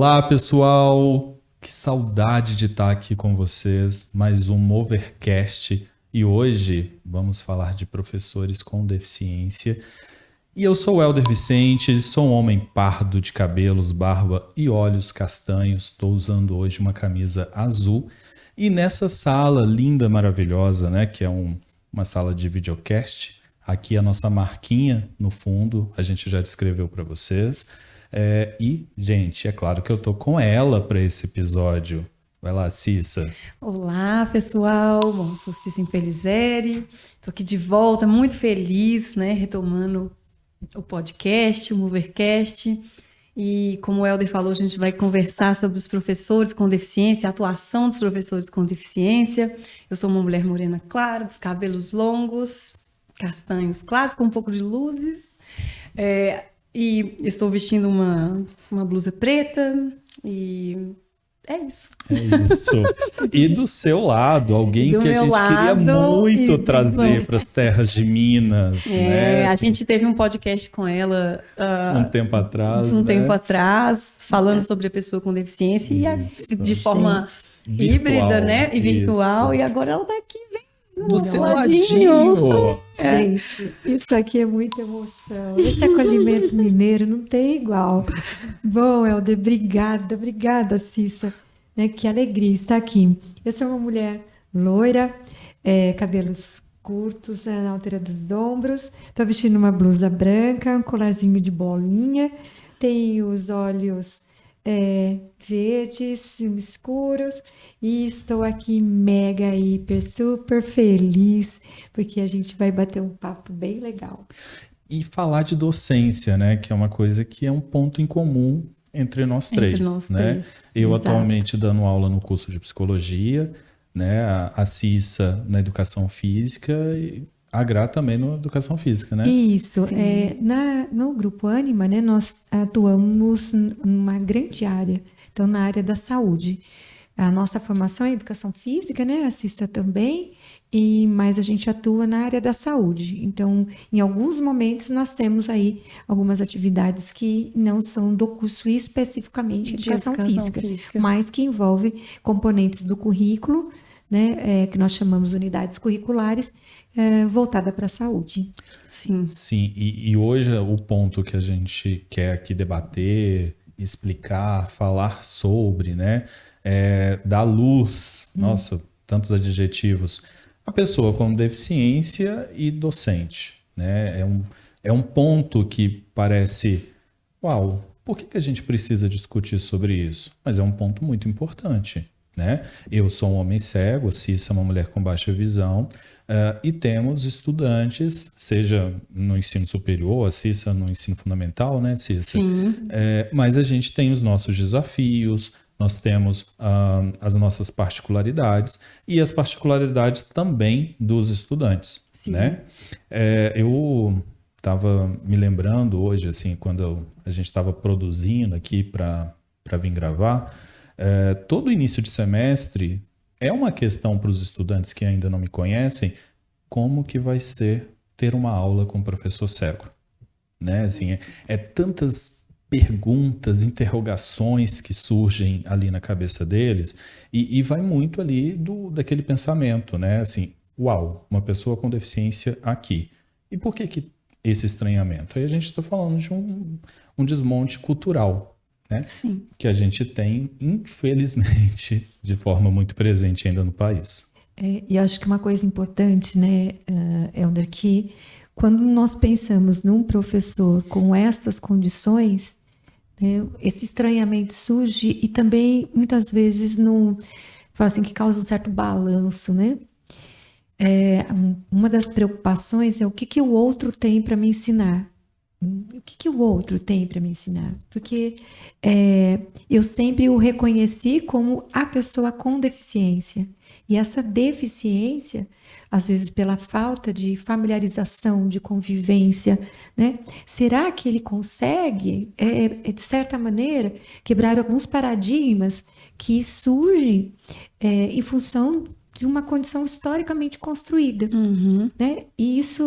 Olá, pessoal! Que saudade de estar aqui com vocês, mais um Movercast. E hoje vamos falar de professores com deficiência. E eu sou o Helder Vicente, sou um homem pardo de cabelos, barba e olhos castanhos. Estou usando hoje uma camisa azul. E nessa sala linda, maravilhosa, né, que é uma sala de videocast, aqui a nossa marquinha no fundo, a gente já descreveu para vocês. E, gente, é claro que eu tô com ela para esse episódio. Vai lá, Cissa. Olá, pessoal. Bom, sou Cissa Infelizzeri. Estou aqui de volta, muito feliz, né? Retomando o podcast, o Movercast. E como o Helder falou, a gente vai conversar sobre os professores com deficiência, a atuação dos professores com deficiência. Eu sou uma mulher morena clara, dos cabelos longos, castanhos claros, com um pouco de luzes. E estou vestindo uma blusa preta e é isso. É isso. E do seu lado, alguém Do que a meu gente queria lado, muito isso. trazer para as terras de Minas, né? A gente teve um podcast com ela Um tempo atrás, um né? tempo atrás, falando sobre a pessoa com deficiência de forma híbrida, né? E virtual. Isso. E agora ela está aqui, vem Do seu ladinho. Gente, isso aqui é muita emoção. Esse acolhimento mineiro não tem igual. Bom, Helder, obrigada, Cissa. Né, que alegria estar aqui. Eu sou uma mulher loira, cabelos curtos na altura dos ombros. Estou vestindo uma blusa branca, um colarzinho de bolinha. Tenho os olhos verdes, escuros, e estou aqui mega, hiper, super feliz, porque a gente vai bater um papo bem legal. E falar de docência, né? Que é uma coisa que é um ponto em comum entre nós três. Né? Eu Exato. atualmente dando aula no curso de psicologia, né? A Cissa na educação física e a Gra também na educação física, né? Isso. No Grupo Ânima, né, nós atuamos numa grande área, então na área da saúde. A nossa formação é educação física, né, assista também, mas a gente atua na área da saúde. Então, em alguns momentos, nós temos aí algumas atividades que não são do curso especificamente de educação física, mas que envolvem componentes do currículo, né, que nós chamamos unidades curriculares, voltada para a saúde. Sim. Sim, e hoje o ponto que a gente quer aqui debater, explicar, falar sobre, né, dar luz, nossa, tantos adjetivos, a pessoa com deficiência e docente, né, é um ponto que parece, uau, por que a gente precisa discutir sobre isso? Mas é um ponto muito importante. Né? Eu sou um homem cego, a Cissa é uma mulher com baixa visão, e temos estudantes, seja no ensino superior, a Cissa no ensino fundamental, né, Cissa? Sim. Mas a gente tem os nossos desafios, nós temos as nossas particularidades e as particularidades também dos estudantes. Sim. Né? Eu estava me lembrando hoje, assim, quando a gente estava produzindo aqui para vir gravar, todo início de semestre é uma questão para os estudantes que ainda não me conhecem, como que vai ser ter uma aula com o professor cego, né? Assim, tantas perguntas, interrogações que surgem ali na cabeça deles e vai muito ali daquele pensamento, né? Assim, uau, uma pessoa com deficiência aqui. E por que esse estranhamento? Aí a gente está falando de um desmonte cultural, né? Sim. Que a gente tem, infelizmente, de forma muito presente ainda no país. E acho que uma coisa importante, né, Helder, que quando nós pensamos num professor com essas condições, né, esse estranhamento surge e também, muitas vezes, fala assim, que causa um certo balanço, né? Uma das preocupações é o que o outro tem para me ensinar. O que o outro tem para me ensinar? Porque eu sempre o reconheci como a pessoa com deficiência. E essa deficiência, às vezes pela falta de familiarização, de convivência, né? Será que ele consegue, de certa maneira, quebrar alguns paradigmas que surgem em função de uma condição historicamente construída, né? E isso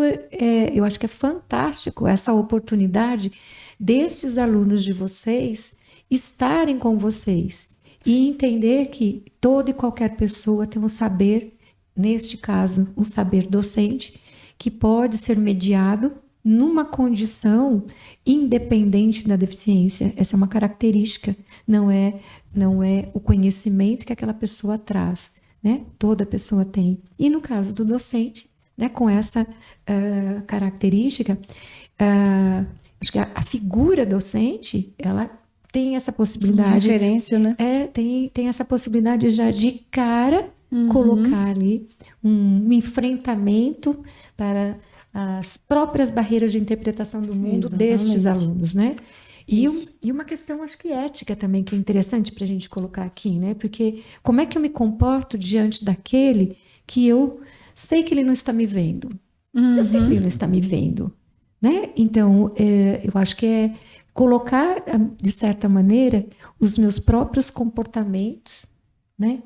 eu acho que é fantástico, essa oportunidade desses alunos de vocês estarem com vocês e entender que toda e qualquer pessoa tem um saber, neste caso, um saber docente, que pode ser mediado numa condição independente da deficiência. Essa é uma característica, não é o conhecimento que aquela pessoa traz, né? Toda pessoa tem. E no caso do docente, né, com essa característica, acho que a figura docente, ela tem essa possibilidade. Uma referência, né? Tem essa possibilidade já de cara colocar ali um enfrentamento para as próprias barreiras de interpretação do mundo destes alunos, né? E uma questão, acho que ética também, que é interessante para a gente colocar aqui, né? Porque como é que eu me comporto diante daquele que eu sei que ele não está me vendo? Eu sei que ele não está me vendo, né? Então, eu acho que é colocar, de certa maneira, os meus próprios comportamentos, né?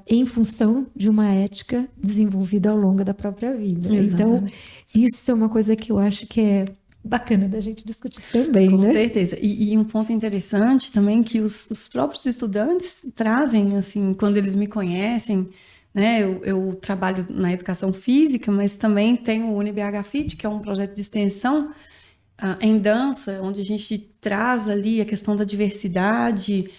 Em função de uma ética desenvolvida ao longo da própria vida. Exatamente. Então, isso é uma coisa que eu acho que é bacana da gente discutir também, Com né? certeza. E um ponto interessante também que os próprios estudantes trazem, assim, quando eles me conhecem, né? Eu trabalho na educação física, mas também tenho o UniBH Fit, que é um projeto de extensão em dança, onde a gente traz ali a questão da diversidade.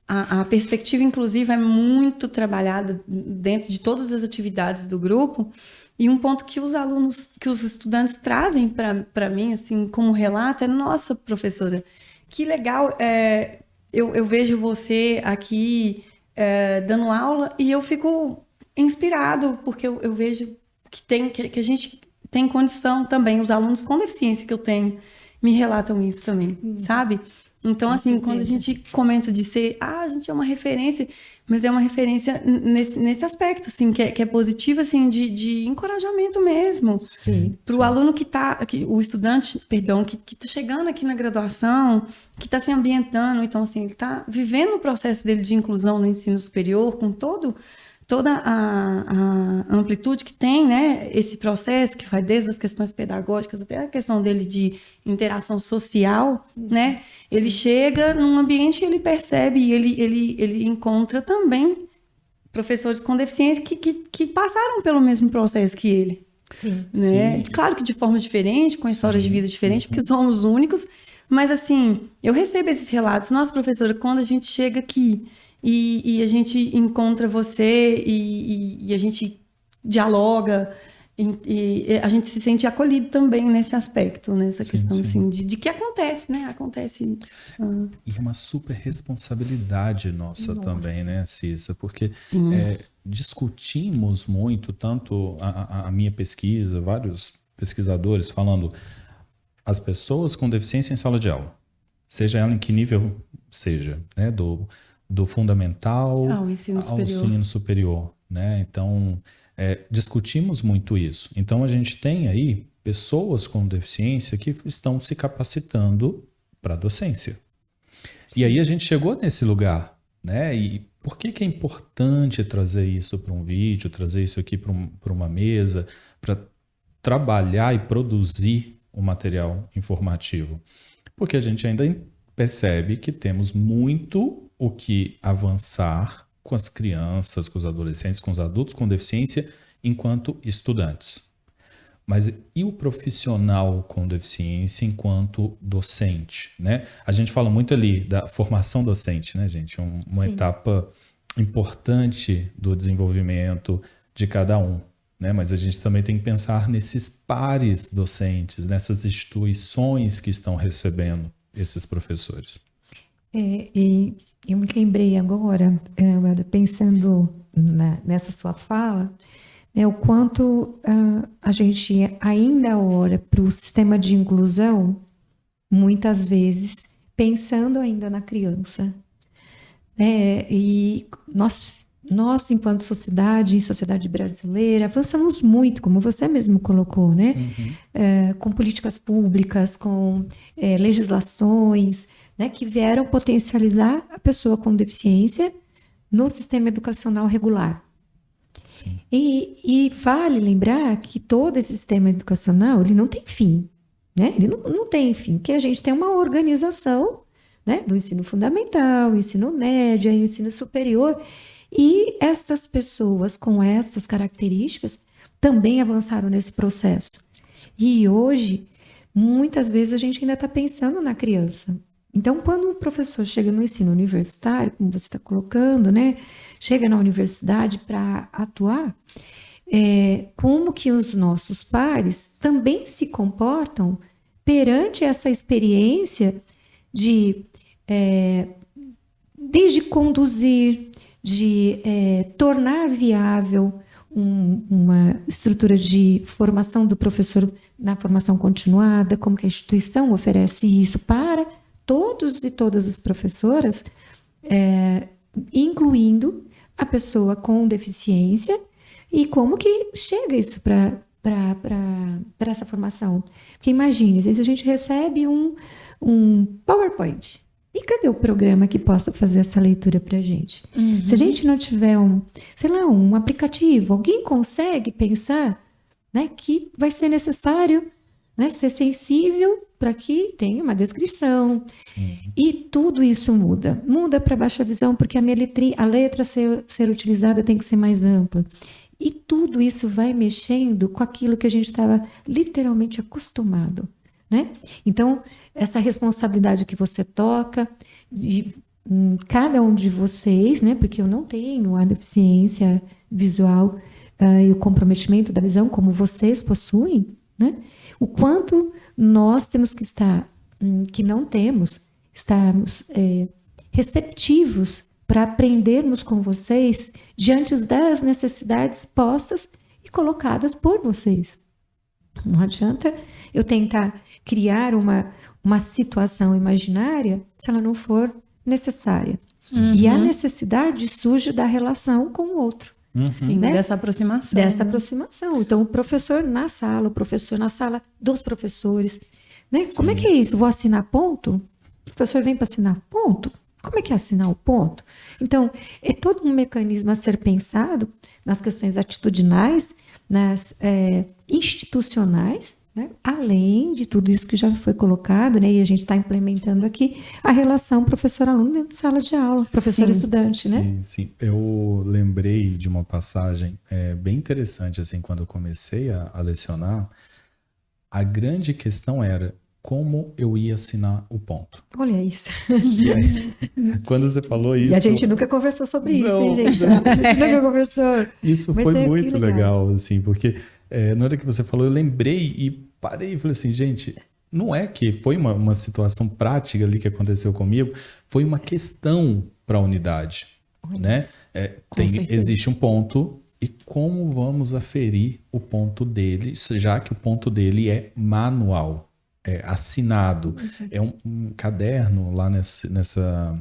A perspectiva inclusiva é muito trabalhada dentro de todas as atividades do grupo. E um ponto que os estudantes trazem para mim, assim, como relato, é: nossa, professora, que legal, eu vejo você aqui dando aula e eu fico inspirado, porque eu vejo que a gente tem condição também. Os alunos com deficiência que eu tenho me relatam isso também, sabe? Então, assim, quando a gente comenta de ser, a gente é uma referência, mas é uma referência nesse aspecto, assim, que é positivo, assim, de encorajamento mesmo. Para o aluno o estudante, perdão, que está chegando aqui na graduação, que está se ambientando, então, assim, ele está vivendo o processo dele de inclusão no ensino superior, com toda a amplitude que tem, né, esse processo, que vai desde as questões pedagógicas até a questão dele de interação social, né? Ele chega num ambiente e ele percebe, e ele encontra também professores com deficiência que passaram pelo mesmo processo que ele. Sim. Né? Sim. Claro que de forma diferente, com histórias de vida diferentes, porque somos únicos, mas, assim, eu recebo esses relatos. Nossa, professora, quando a gente chega aqui e a gente encontra você e a gente dialoga e a gente se sente acolhido também nesse aspecto, nessa questão assim, de que acontece, né? Acontece. E uma super responsabilidade nossa também, né, Cissa? Porque discutimos muito, tanto a minha pesquisa, vários pesquisadores falando as pessoas com deficiência em sala de aula, seja ela em que nível seja, né, do fundamental ao ensino superior, né? Então, discutimos muito isso. Então, a gente tem aí pessoas com deficiência que estão se capacitando para a docência. E aí a gente chegou nesse lugar, né? E por que é importante trazer isso para um vídeo, trazer isso aqui para uma mesa, para trabalhar e produzir um material informativo? Porque a gente ainda percebe que temos muito o que avançar com as crianças, com os adolescentes, com os adultos com deficiência enquanto estudantes. Mas e o profissional com deficiência enquanto docente, né? A gente fala muito ali da formação docente, né, gente? Uma etapa importante do desenvolvimento de cada um, né? Mas a gente também tem que pensar nesses pares docentes, nessas instituições que estão recebendo esses professores. E eu me lembrei agora, pensando nessa sua fala, né, o quanto a gente ainda olha para o sistema de inclusão, muitas vezes, pensando ainda na criança. E nós, enquanto sociedade brasileira, avançamos muito, como você mesmo colocou, né? Com políticas públicas, com legislações, né, que vieram potencializar a pessoa com deficiência no sistema educacional regular. Sim. E vale lembrar que todo esse sistema educacional ele não tem fim, né? Ele não tem fim, porque a gente tem uma organização, né, né? Do ensino fundamental, ensino médio, ensino superior. E essas pessoas com essas características também avançaram nesse processo. E hoje, muitas vezes, a gente ainda está pensando na criança. Então, quando o professor chega no ensino universitário, como você está colocando, né? Chega na universidade para atuar, como que os nossos pares também se comportam perante essa experiência de desde conduzir, de tornar viável uma estrutura de formação do professor na formação continuada, como que a instituição oferece isso para todos e todas as professoras, incluindo a pessoa com deficiência, e como que chega isso para essa formação. Porque imagine, às vezes a gente recebe um PowerPoint. E cadê o programa que possa fazer essa leitura para a gente? Uhum. Se a gente não tiver um aplicativo, alguém consegue pensar, né, que vai ser necessário, né, ser sensível para que tenha uma descrição. Sim. E tudo isso muda. Muda para baixa visão, porque a letra ser utilizada tem que ser mais ampla. E tudo isso vai mexendo com aquilo que a gente estava literalmente acostumado, né? Então, essa responsabilidade que você toca, de cada um de vocês, né? Porque eu não tenho a deficiência visual e o comprometimento da visão como vocês possuem, né? O quanto nós temos que estarmos receptivos para aprendermos com vocês diante das necessidades postas e colocadas por vocês. Não adianta eu tentar criar uma situação imaginária se ela não for necessária. Uhum. E a necessidade surge da relação com o outro. Uhum. Sim, né? Dessa aproximação. Dessa aproximação. Então, o professor na sala dos professores. Né? Como é que é isso? Vou assinar ponto? O professor vem para assinar ponto? Como é que é assinar o ponto? Então, é todo um mecanismo a ser pensado nas questões atitudinais, nas institucionais, né? Além de tudo isso que já foi colocado, né? E a gente está implementando aqui, a relação professor-aluno dentro de sala de aula, professor-estudante, né? Sim. Eu lembrei de uma passagem bem interessante, assim, quando eu comecei a lecionar, a grande questão era como eu ia assinar o ponto. Olha isso. E aí, quando você falou isso... E a gente nunca conversou sobre isso, hein, gente? A gente nunca conversou. Isso foi muito legal, assim, porque na hora que você falou, eu lembrei e parei e falei assim, gente, não é que foi uma situação prática ali que aconteceu comigo, foi uma questão para a unidade, né? Existe um ponto e como vamos aferir o ponto dele, já que o ponto dele é manual. Assinado. É um caderno lá nessa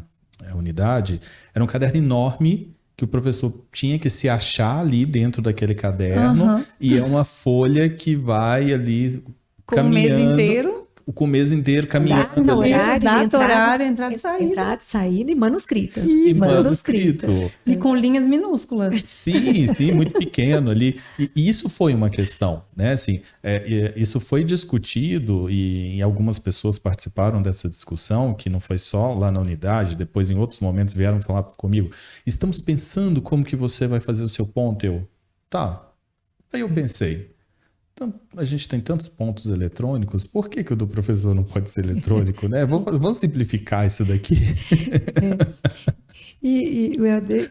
unidade, era um caderno enorme que o professor tinha que se achar ali dentro daquele caderno, e é uma folha que vai ali caminhando. Com o mês inteiro caminhando. Data, horário, entrada e saída. Entrada, saída e manuscrito. E manuscrito. E com linhas minúsculas. Sim, muito pequeno ali. E isso foi uma questão, né? Assim, isso foi discutido e algumas pessoas participaram dessa discussão, que não foi só lá na unidade, depois em outros momentos vieram falar comigo. Estamos pensando como que você vai fazer o seu ponto. Tá. Aí eu pensei, então, a gente tem tantos pontos eletrônicos, por que o do professor não pode ser eletrônico, né? Vamos simplificar isso daqui. E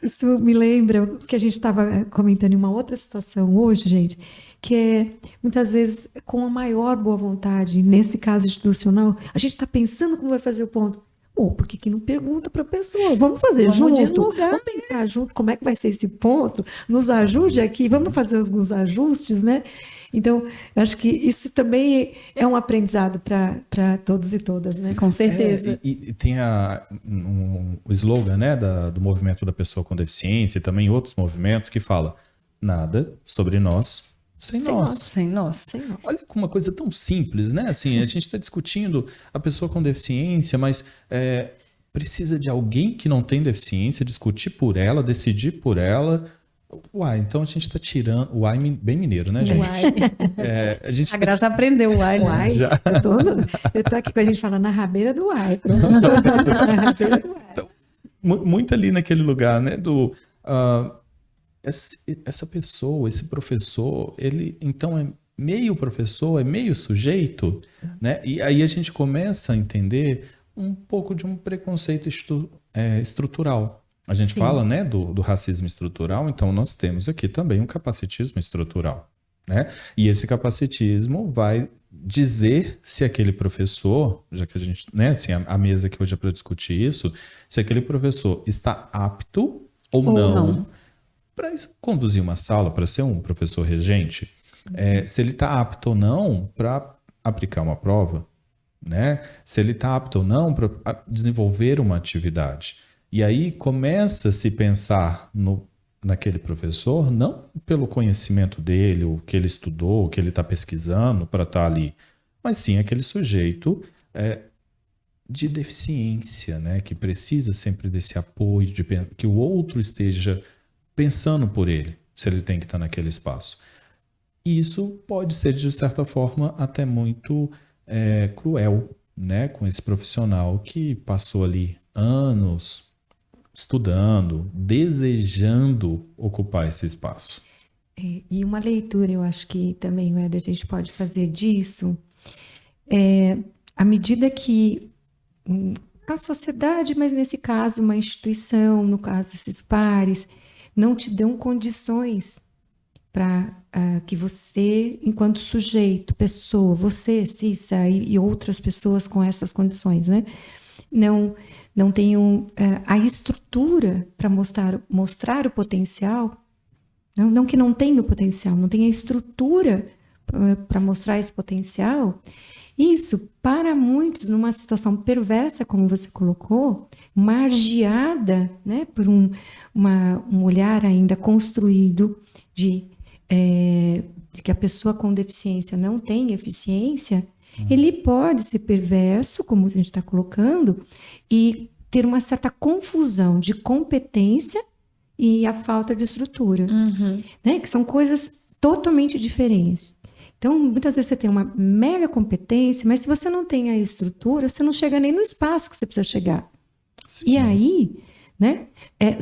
isso me lembra que a gente estava comentando em uma outra situação hoje, gente, que é, muitas vezes, com a maior boa vontade, nesse caso institucional, a gente está pensando como vai fazer o ponto. Por que não pergunta para a pessoa? Vamos fazer junto? Vamos pensar junto como é que vai ser esse ponto? Nos ajude aqui, vamos fazer alguns ajustes, né? Então, eu acho que isso também é um aprendizado para todos e todas, né? Com certeza. E tem o slogan, né, do movimento da pessoa com deficiência e também outros movimentos que fala nada sobre nós sem nós. Olha como uma coisa tão simples, né? Assim, a gente está discutindo a pessoa com deficiência, mas precisa de alguém que não tem deficiência, discutir por ela, decidir por ela. Uai, então a gente está tirando. Uai, bem mineiro, né, gente? Uai. A gente A Graça aprendeu o uai. Uai. Já. Eu tô aqui com a gente falando na rabeira do uai. Pronto. Na rabeira do uai. Muito ali naquele lugar, né? Essa pessoa, esse professor, ele então é meio professor, é meio sujeito, né? E aí a gente começa a entender um pouco de um preconceito estrutural. A gente Sim. fala, né, do racismo estrutural, então nós temos aqui também um capacitismo estrutural, né? E esse capacitismo vai dizer se aquele professor, já que a gente, né, assim, a mesa aqui hoje é para discutir isso, se aquele professor está apto ou não para conduzir uma sala, para ser um professor regente, se ele está apto ou não para aplicar uma prova, né? Se ele está apto ou não para desenvolver uma atividade. E aí começa a se pensar naquele professor, não pelo conhecimento dele, o que ele estudou, o que ele está pesquisando para estar ali, mas sim aquele sujeito de deficiência, né? Que precisa sempre desse apoio, que o outro esteja pensando por ele, se ele tem que estar naquele espaço. E isso pode ser, de certa forma, até muito cruel, né? Com esse profissional que passou ali anos estudando, desejando ocupar esse espaço. E uma leitura, eu acho que também, Éder, a gente pode fazer disso, à medida que a sociedade, mas nesse caso uma instituição, no caso esses pares, não te dão condições para que você, enquanto sujeito, pessoa, você, Cissa, e outras pessoas com essas condições, né? Não tenham a estrutura para mostrar o potencial, não que não tenha o potencial, não tenha a estrutura para mostrar esse potencial. Isso, para muitos, numa situação perversa, como você colocou, margeada, né, por um olhar ainda construído de que a pessoa com deficiência não tem eficiência, ele pode ser perverso, como a gente está colocando, e ter uma certa confusão de competência e a falta de estrutura, né? Que são coisas totalmente diferentes. Então, muitas vezes você tem uma mega competência, mas se você não tem a estrutura, você não chega nem no espaço que você precisa chegar. Sim. E aí, né,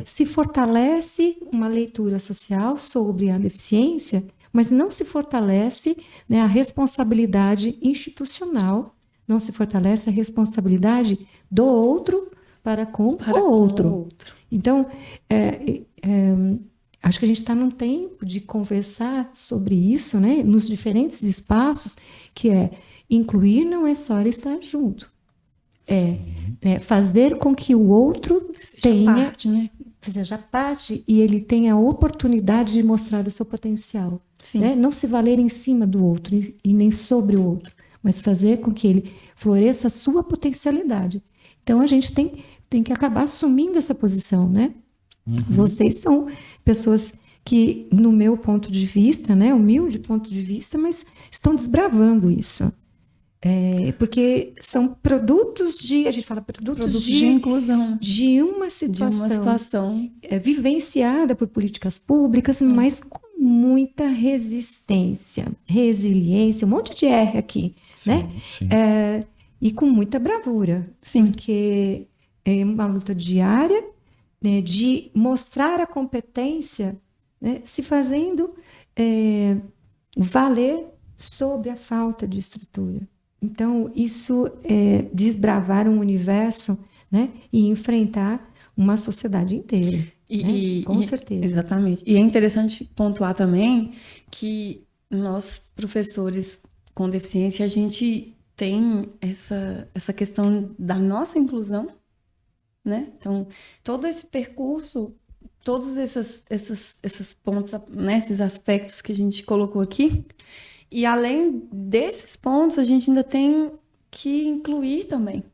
se fortalece uma leitura social sobre a deficiência, mas não se fortalece, né, a responsabilidade institucional, não se fortalece a responsabilidade do outro para com o outro. Então, acho que a gente está num tempo de conversar sobre isso, né, nos diferentes espaços, que incluir não é só estar junto. Fazer com que o outro tenha parte, né? Seja parte e ele tenha a oportunidade de mostrar o seu potencial. Né? Não se valer em cima do outro e nem sobre o outro, mas fazer com que ele floresça a sua potencialidade. Então, a gente tem que acabar assumindo essa posição, né? Vocês são pessoas que, no meu ponto de vista, né, humilde ponto de vista, mas estão desbravando isso. Porque são produtos a gente fala produtos de inclusão, de uma situação vivenciada por políticas públicas, mas com muita resistência, resiliência, um monte de R aqui, né? Sim. E com muita bravura, porque é uma luta diária, né, de mostrar a competência, né, se fazendo valer sobre a falta de estrutura. Então, isso é desbravar um universo, né, e enfrentar uma sociedade inteira. Com certeza. Exatamente. E é interessante pontuar também que nós, professores com deficiência, a gente tem essa questão da nossa inclusão, né? Então, todo esse percurso, todos esses pontos, né, esses aspectos que a gente colocou aqui, e além desses pontos, a gente ainda tem que incluir também,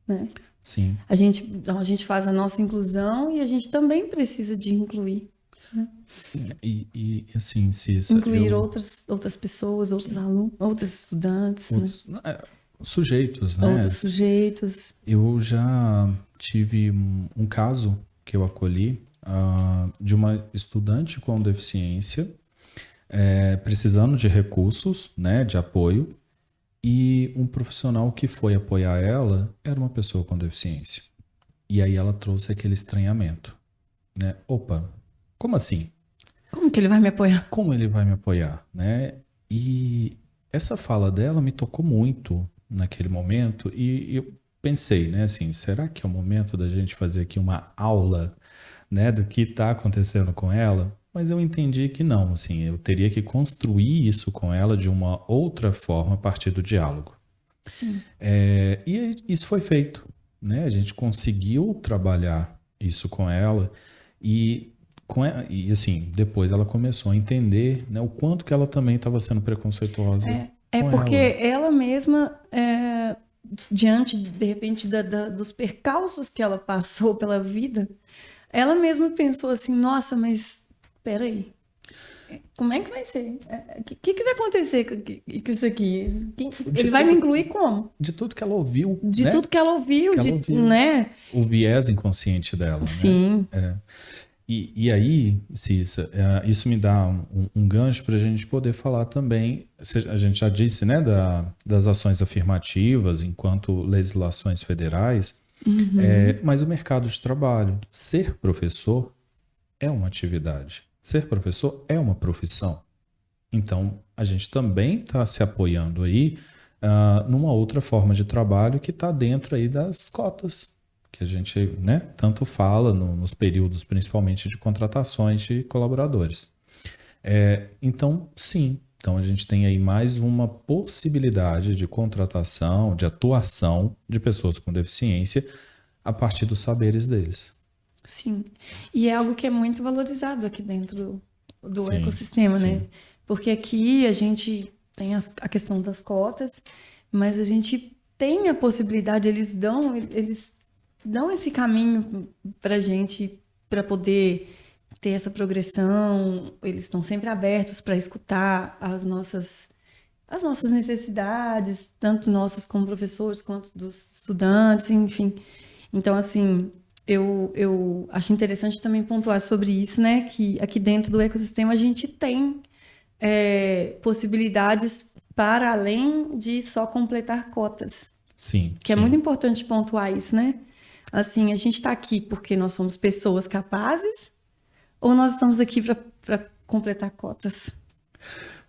né? Sim. A gente faz a nossa inclusão e a gente também precisa de incluir. Né? E assim, Cissa, incluir outras pessoas, outros alunos, outros estudantes. Sujeitos, né? Outros sujeitos. Eu já tive um caso que eu acolhi de uma estudante com deficiência, precisando de recursos, né, de apoio, e um profissional que foi apoiar ela era uma pessoa com deficiência. E aí ela trouxe aquele estranhamento, né? Opa, como assim? Como que ele vai me apoiar? Como ele vai me apoiar, né? E essa fala dela me tocou muito naquele momento e eu pensei, né, assim, será que é o momento da gente fazer aqui uma aula, né, do que está acontecendo com ela? Mas eu entendi que não, assim, eu teria que construir isso com ela de uma outra forma a partir do diálogo. Sim. E isso foi feito, né? A gente conseguiu trabalhar isso com ela e assim, depois ela começou a entender, né, o quanto que ela também estava sendo preconceituosa com porque ela. ela mesma, diante, de repente, dos percalços que ela passou pela vida, ela mesma pensou assim, nossa, mas peraí, como é que vai ser? O que vai acontecer com isso aqui? Ele vai me incluir como? De tudo que ela ouviu, De né? tudo que ela ouviu, né? O viés inconsciente dela, Sim. né? E aí, Cissa, isso me dá um gancho para a gente poder falar também, a gente já disse, né, das ações afirmativas enquanto legislações federais, mas o mercado de trabalho, ser professor é uma atividade, ser professor é uma profissão. Então, a gente também está se apoiando aí numa outra forma de trabalho que está dentro aí das cotas, que a gente, né, tanto fala nos períodos, principalmente de contratações de colaboradores. Então, sim, então a gente tem aí mais uma possibilidade de contratação, de atuação de pessoas com deficiência a partir dos saberes deles. Sim, e é algo que é muito valorizado aqui dentro do Sim, ecossistema, sim. né? Porque aqui a gente tem a questão das cotas, mas a gente tem a possibilidade, eles dão esse caminho para a gente, para poder ter essa progressão. Eles estão sempre abertos para escutar as nossas necessidades, tanto nossas como professores, quanto dos estudantes, enfim. Então, assim, eu acho interessante também pontuar sobre isso, né? Que aqui dentro do ecossistema a gente tem possibilidades para além de só completar cotas. Sim. Que é muito importante pontuar isso, né? Assim, a gente está aqui porque nós somos pessoas capazes ou nós estamos aqui para completar cotas?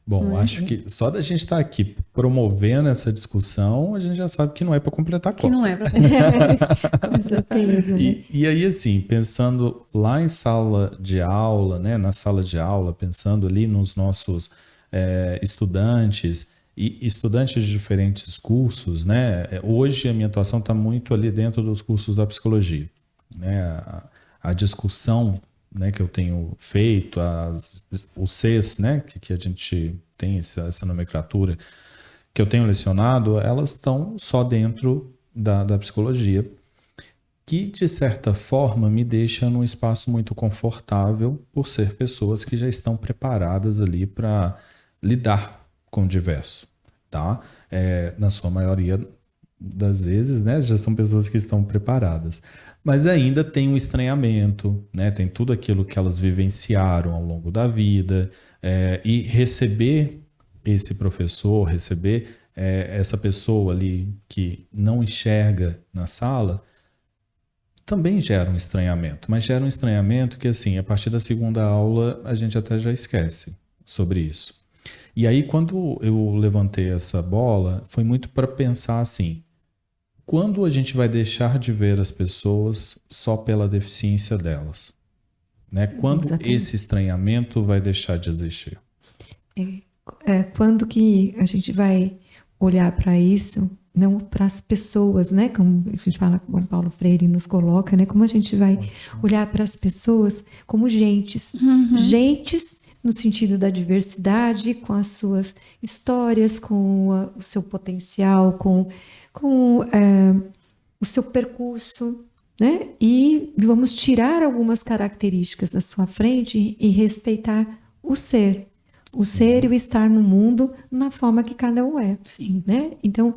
Bom, acho que só da gente estar aqui promovendo essa discussão, a gente já sabe que não é para completar cota. Que não é para Com certeza. E aí, assim, pensando lá em sala de aula, né, na sala de aula, pensando ali nos nossos estudantes e estudantes de diferentes cursos, né? Hoje a minha atuação está muito ali dentro dos cursos da psicologia, né? A discussão, né, que eu tenho feito, os Cs, né, que a gente tem essa nomenclatura, que eu tenho lecionado, elas estão só dentro da psicologia, que de certa forma me deixa num espaço muito confortável por ser pessoas que já estão preparadas ali para lidar com o diverso, tá? Na sua maioria das vezes, né, já são pessoas que estão preparadas. Mas ainda tem um estranhamento, né? Tem tudo aquilo que elas vivenciaram ao longo da vida, e receber esse professor, receber essa pessoa ali que não enxerga na sala, também gera um estranhamento. Mas gera um estranhamento que, assim, a partir da segunda aula, a gente até já esquece sobre isso. E aí, quando eu levantei essa bola, foi muito para pensar assim, quando a gente vai deixar de ver as pessoas só pela deficiência delas? Né? Quando Exatamente. esse estranhamento vai deixar de existir? Quando que a gente vai olhar para isso, não para as pessoas, né? Como a gente fala, como Paulo Freire nos coloca, né? Como a gente vai olhar para as pessoas como gentes. Gentes no sentido da diversidade, com as suas histórias, com o seu potencial, com o seu percurso, né? E vamos tirar algumas características da sua frente e respeitar o ser. O ser e o estar no mundo na forma que cada um é. Sim. Né? Então,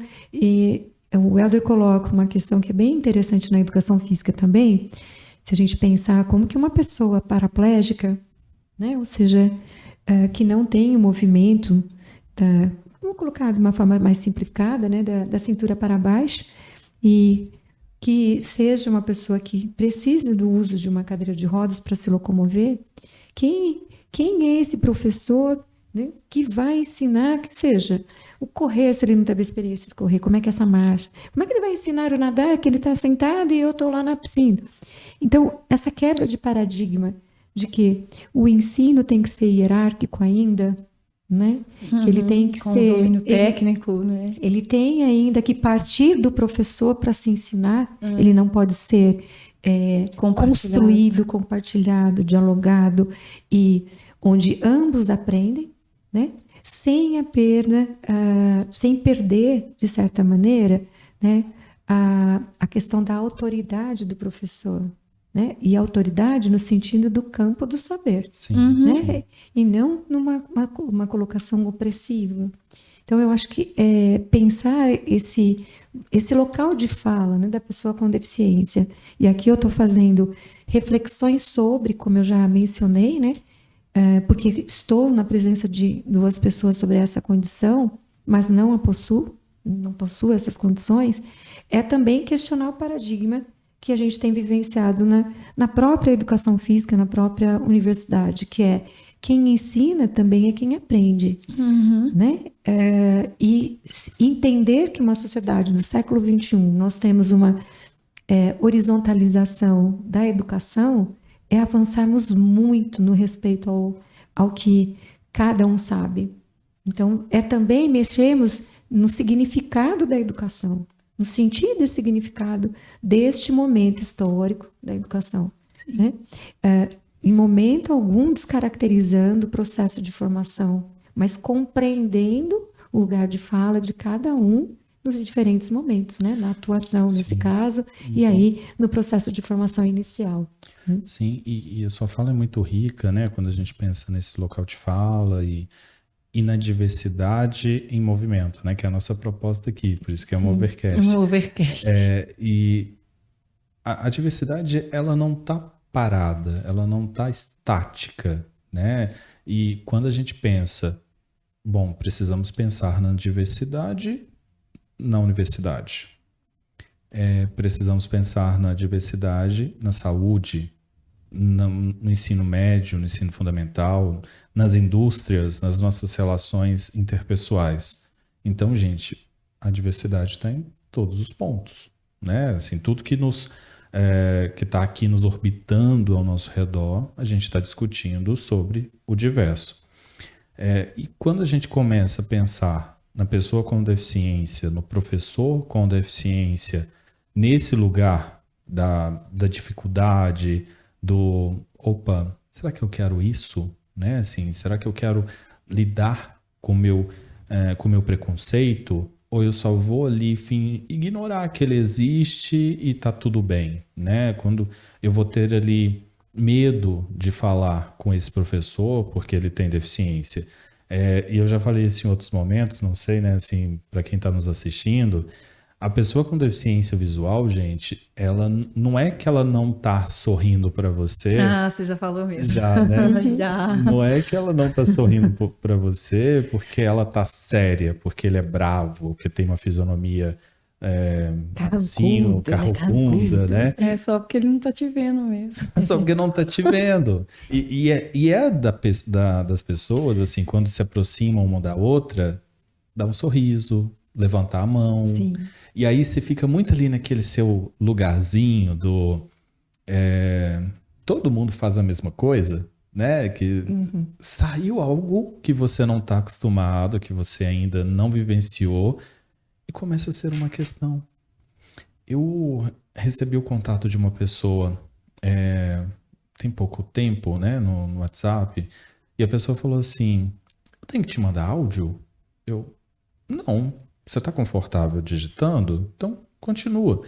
o Helder coloca uma questão que é bem interessante na educação física também, Se a gente pensar como que uma pessoa paraplégica, né, ou seja, que não tem o movimento, vamos colocar de uma forma mais simplificada, né, da cintura para baixo, e que seja uma pessoa que precisa do uso de uma cadeira de rodas para se locomover, quem é esse professor, né, que vai ensinar, que seja, o correr, se ele não teve experiência de correr, como é que é essa marcha? Como é que ele vai ensinar o nadar, que ele está sentado e eu estou lá na piscina? Então, essa quebra de paradigma de que o ensino tem que ser hierárquico ainda, né? Que ele tem que com ser... domínio técnico, né? Ele tem ainda que partir do professor para se ensinar, ele não pode ser construído, compartilhado, dialogado, e onde ambos aprendem, né? Sem a perda, sem perder, de certa maneira, né? A questão da autoridade do professor, né? E autoridade no sentido do campo do saber, Sim, né? sim. E não numa colocação opressiva. Então, eu acho que pensar esse local de fala, né, da pessoa com deficiência, e aqui eu estou fazendo reflexões sobre, como eu já mencionei, né, porque estou na presença de 2 pessoas sobre essa condição, mas não possuo essas condições, é também questionar o paradigma que a gente tem vivenciado na própria educação física, na própria universidade, que é quem ensina também é quem aprende, né? E entender que uma sociedade do século XXI nós temos uma horizontalização da educação é avançarmos muito no respeito ao que cada um sabe. Então, também mexermos no significado da educação, no sentido e significado deste momento histórico da educação, né? Em momento algum descaracterizando o processo de formação, mas compreendendo o lugar de fala de cada um nos diferentes momentos, né? Na atuação, nesse caso, e aí no processo de formação inicial. Sim, e a sua fala é muito rica, né? Quando a gente pensa nesse local de fala e na diversidade em movimento, né? Que é a nossa proposta aqui, por isso que é um Movercast. Um Movercast. E a diversidade, ela não está parada, ela não está estática, né? E quando a gente pensa, bom, precisamos pensar na diversidade na universidade. Precisamos pensar na diversidade na saúde, no ensino médio, no ensino fundamental, nas indústrias, nas nossas relações interpessoais. Então, gente, a diversidade está em todos os pontos, né? Assim, tudo que que está aqui nos orbitando ao nosso redor, a gente está discutindo sobre o diverso. E quando a gente começa a pensar na pessoa com deficiência, no professor com deficiência, nesse lugar da dificuldade, opa, será que eu quero isso? Né? Assim, será que eu quero lidar com o meu preconceito? Ou eu só vou ali ignorar que ele existe e tá tudo bem, né? Quando eu vou ter ali medo de falar com esse professor porque ele tem deficiência. E eu já falei isso em outros momentos, não sei, né? Assim, para quem está nos assistindo, a pessoa com deficiência visual, gente, ela não é que ela não tá sorrindo para você. Ah, você já falou mesmo. Já, né? Já. Não é que ela não tá sorrindo para você porque ela tá séria, porque ele é bravo, porque tem uma fisionomia carrancuda, né? É só porque ele não tá te vendo mesmo. É só porque não tá te vendo. Das pessoas, assim, quando se aproximam uma da outra, dá um sorriso, levantar a mão. Sim. E aí você fica muito ali naquele seu lugarzinho todo mundo faz a mesma coisa, né? Que saiu algo que você não está acostumado, que você ainda não vivenciou, e começa a ser uma questão. Eu recebi o contato de uma pessoa tem pouco tempo, né, no WhatsApp, e a pessoa falou assim: eu tenho que te mandar áudio? Eu, não. Você está confortável digitando? Então, continua.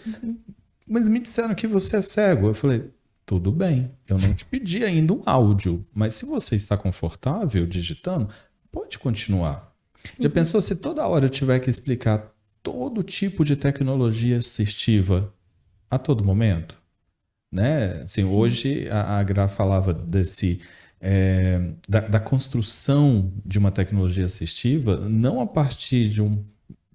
Mas me disseram que você é cego. Eu falei, tudo bem, eu não te pedi ainda um áudio, mas se você está confortável digitando, pode continuar. Já pensou se toda hora eu tiver que explicar todo tipo de tecnologia assistiva a todo momento? né? Assim, hoje a Gra falava da construção de uma tecnologia assistiva, não a partir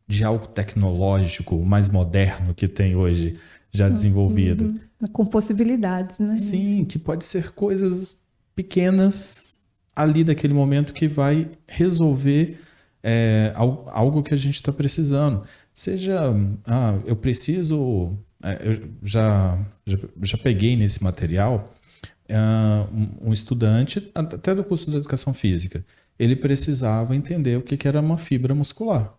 de algo tecnológico mais moderno que tem hoje já desenvolvido. Com possibilidades, né? Sim, que pode ser coisas pequenas ali daquele momento que vai resolver algo que a gente está precisando. Seja, eu preciso... eu já peguei nesse material um estudante, até do curso de Educação Física, ele precisava entender o que era uma fibra muscular.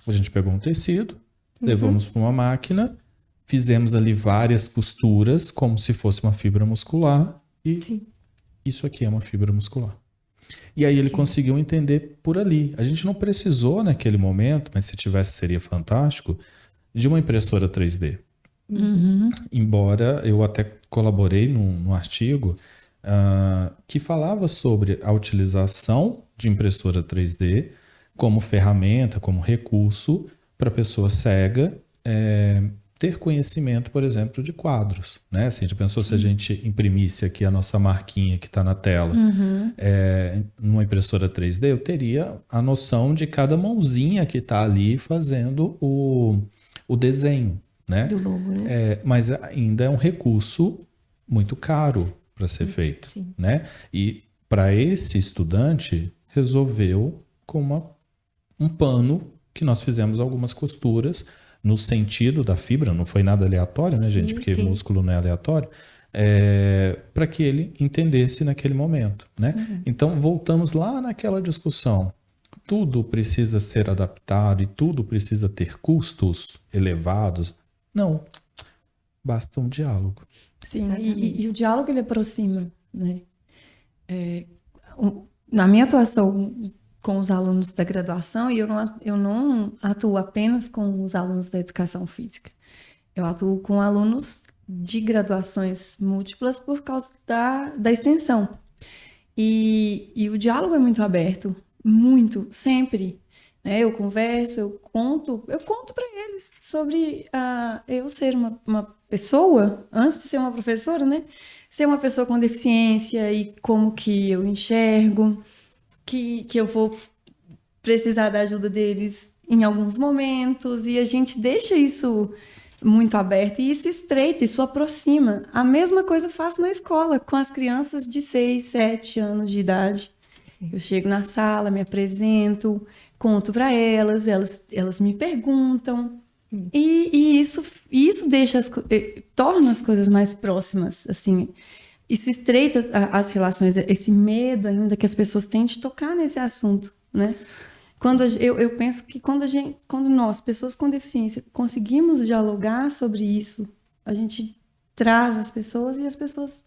A gente pegou um tecido, levamos para uma máquina, fizemos ali várias costuras, como se fosse uma fibra muscular, e isso aqui é uma fibra muscular. E aí ele conseguiu entender por ali. A gente não precisou naquele momento, mas se tivesse seria fantástico, de uma impressora 3D. Embora eu até colaborei num artigo que falava sobre a utilização de impressora 3D como ferramenta, como recurso para a pessoa cega ter conhecimento, por exemplo, de quadros, né? Assim, a gente pensou se a gente imprimisse aqui a nossa marquinha que está na tela numa impressora 3D, eu teria a noção de cada mãozinha que está ali fazendo o desenho, né? Do logo, né? Mas ainda é um recurso muito caro para ser feito, né? E para esse estudante resolveu com um pano que nós fizemos algumas costuras no sentido da fibra, não foi nada aleatório, né, gente? Porque músculo não é aleatório, para que ele entendesse naquele momento, né? Então, voltamos lá naquela discussão. Tudo precisa ser adaptado e tudo precisa ter custos elevados? Não. Basta um diálogo. Sim, e o diálogo ele aproxima, né? Na minha atuação com os alunos da graduação, e eu não atuo apenas com os alunos da educação física. Eu atuo com alunos de graduações múltiplas por causa da extensão. E o diálogo é muito aberto, muito, sempre. Né? Eu converso, eu conto para eles sobre eu ser uma pessoa, antes de ser uma professora, né? Ser uma pessoa com deficiência e como que eu enxergo, que eu vou precisar da ajuda deles em alguns momentos, e a gente deixa isso muito aberto, e isso estreita, isso aproxima. A mesma coisa eu faço na escola, com as crianças de 6, 7 anos de idade. Eu chego na sala, me apresento, conto para elas me perguntam, e isso deixa torna as coisas mais próximas, assim. Isso estreita as relações, esse medo ainda que as pessoas têm de tocar nesse assunto, né? Eu penso que quando nós, pessoas com deficiência, conseguimos dialogar sobre isso, a gente traz as pessoas e as pessoas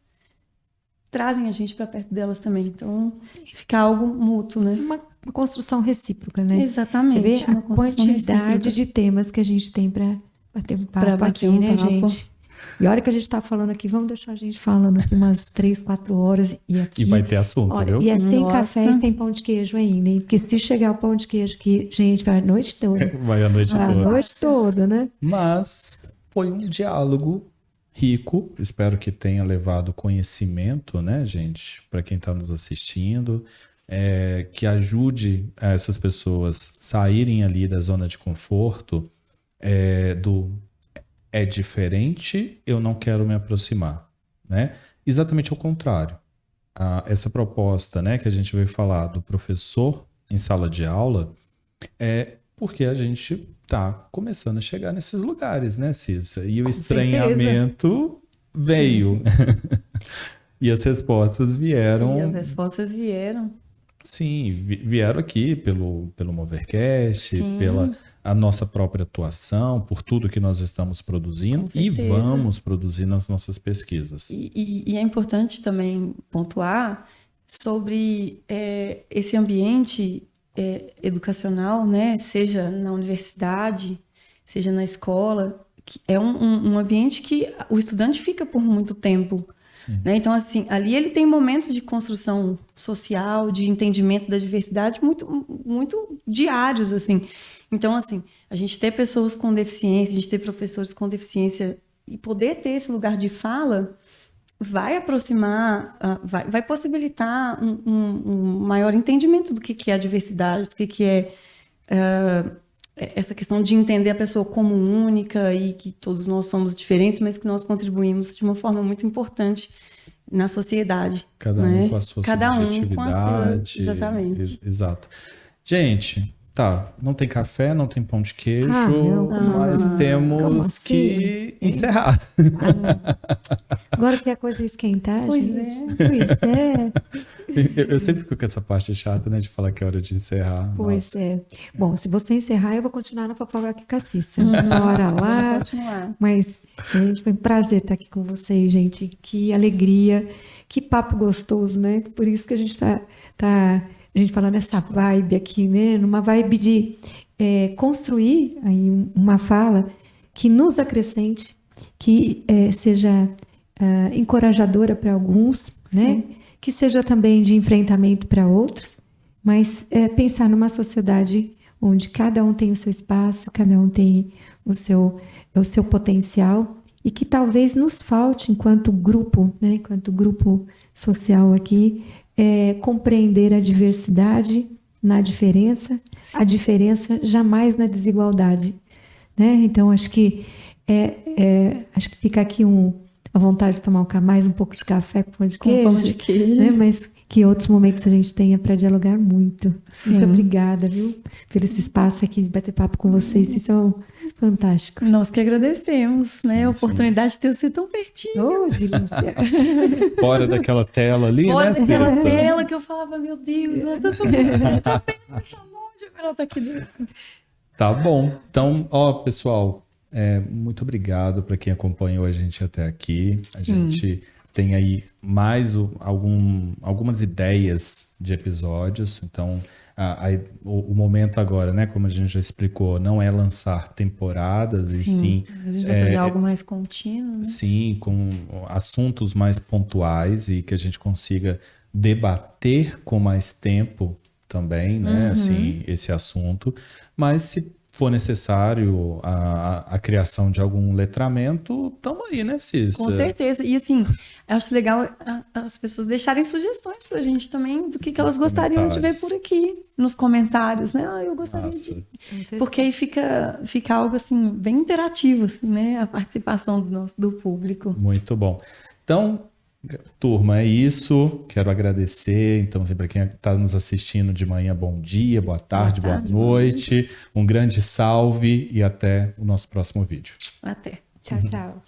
trazem a gente para perto delas também. Então, fica algo mútuo, né? Uma construção recíproca, né? Exatamente. Você vê a quantidade de temas que a gente tem para bater um papo aqui, né, gente? E a hora que a gente está falando aqui, vamos deixar a gente falando aqui umas 3, 4 horas. E vai ter assunto, olha, viu? E sem café e sem pão de queijo ainda, hein? Porque se chegar o pão de queijo aqui, gente, vai a noite toda. Vai a noite toda. A noite toda, né? Mas foi um diálogo rico. Espero que tenha levado conhecimento, né, gente? Para quem está nos assistindo. Que ajude essas pessoas saírem ali da zona de conforto é diferente, eu não quero me aproximar, né? Exatamente ao contrário. Essa proposta, né, que a gente veio falar do professor em sala de aula é porque a gente está começando a chegar nesses lugares, né, Cissa? E o estranhamento veio. E as respostas vieram. Sim, vieram aqui pelo Movercast, pela a nossa própria atuação, por tudo que nós estamos produzindo e vamos produzir nas nossas pesquisas. E é importante também pontuar sobre esse ambiente educacional, né? Seja na universidade, seja na escola, que é um ambiente que o estudante fica por muito tempo. Né? Então, assim, ali ele tem momentos de construção social, de entendimento da diversidade muito, muito diários, assim. Então, assim, a gente ter pessoas com deficiência, a gente ter professores com deficiência e poder ter esse lugar de fala vai aproximar, vai possibilitar um maior entendimento do que é a diversidade, do que é essa questão de entender a pessoa como única e que todos nós somos diferentes, mas que nós contribuímos de uma forma muito importante na sociedade. Cada um com a sua subjetividade. Exatamente. Exato. Gente, tá, não tem café, não tem pão de queijo, mas temos que encerrar. Agora que a coisa esquentar, Pois gente. Pois é. Eu sempre fico com essa parte chata, né, de falar que é hora de encerrar. Pois é. Bom, se você encerrar, eu vou continuar na fofoca aqui com a Cissa. Uma hora lá. Vou continuar. Mas, gente, foi um prazer estar aqui com vocês, gente. Que alegria, que papo gostoso, né? Por isso que a gente tá a gente falando nessa vibe aqui, né? Numa vibe de construir aí uma fala que nos acrescente, que seja encorajadora para alguns, né? Que seja também de enfrentamento para outros, mas pensar numa sociedade onde cada um tem o seu espaço, cada um tem o seu potencial e que talvez nos falte enquanto grupo, né? Enquanto grupo social aqui, compreender a diversidade na diferença, a diferença jamais na desigualdade, né? Então acho que fica aqui a vontade de tomar mais um pouco de café com pão de queijo, né? Mas que outros momentos a gente tenha para dialogar muito. Sim. Muito obrigada, viu? Por esse espaço aqui de bater papo com vocês, vocês são fantásticos. Nós que agradecemos, né? A oportunidade de ter você tão pertinho. Oh, delícia! Fora daquela tela ali, Fora né? daquela tela que eu falava, meu Deus, ela tá tão perto, tá longe, agora ela tá aqui dentro. Tá bom. Então, pessoal, muito obrigado para quem acompanhou a gente até aqui. A gente tem aí mais algumas ideias de episódios. Então, o momento agora, né, como a gente já explicou, não é lançar temporadas, e sim a gente vai fazer algo mais contínuo, né? Sim, com assuntos mais pontuais e que a gente consiga debater com mais tempo também, né, assim, esse assunto. Mas se for necessário a criação de algum letramento, estamos aí, né, Cis? Com certeza. E assim, acho legal as pessoas deixarem sugestões pra gente também do que elas gostariam de ver por aqui, nos comentários, né? Eu gostaria de... Porque aí fica algo assim, bem interativo, assim, né? A participação do público. Muito bom. Então, turma, é isso. Quero agradecer. Então, para quem está nos assistindo de manhã, bom dia, boa tarde, boa noite. Um grande salve e até o nosso próximo vídeo. Até. Tchau, tchau.